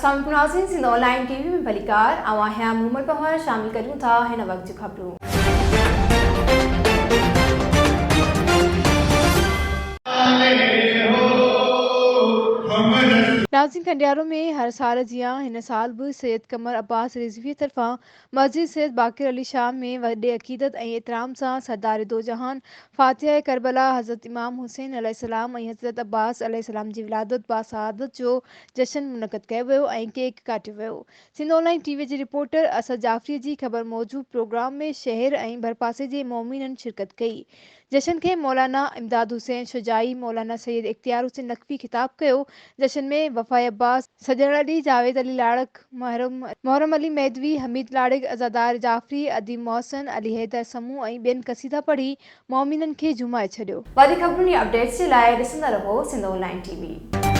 अस्सलाम नाज़रीन, Sindh online TV में भलीकार आवां मोहम्मद पवार शामिल करूं था हिन वक्त जी खबरूं। नाज़रीन, कंडियारो में हर साल जियां हिन साल भी सैयद कमर अब्बास रिजवी तरफा मस्जिद सैयद बाकिर अली शाह में वॾे अक़ीदत ऐं एहतराम सां सरदार दो जहान फातिहा करबला हज़रत इमाम हुसैन अलैहिस्सलाम ऐं हज़रत अब्बास अलैहिस्सलाम जी विलादत बासआदत जो जश्न मुनक़द कयो वियो ऐं केक काटियो वियो। सिंध ऑनलाइन टीवी जी रिपोर्टर असद जाफ़री जी ख़बर मौजूद प्रोग्राम में शहर ऐं भरपासे जे मोमिनन शिरकत कई। जश्न खे मौलाना इमदाद हुसैन शुजाई, मौलाना सैयद इख्तियार हुसैन नकवी खिताब कयो। जश्न में वफ़ाए अब्बास, सजण अली, जावेद अली लाड़क, मोहरम अली मैदवी, हमीद लाड़क, अज़ादार जाफ़री, अदीम मोहसन, अली हैदर समूह ऐं ॿियनि क़सीदा पढ़ी मोमिनन खे झुमाए छॾियो। वधीक ख़बरुनि या अपडेट्स जे लाइ ॾिसंदा रहो सिंध ऑनलाइन टीवी।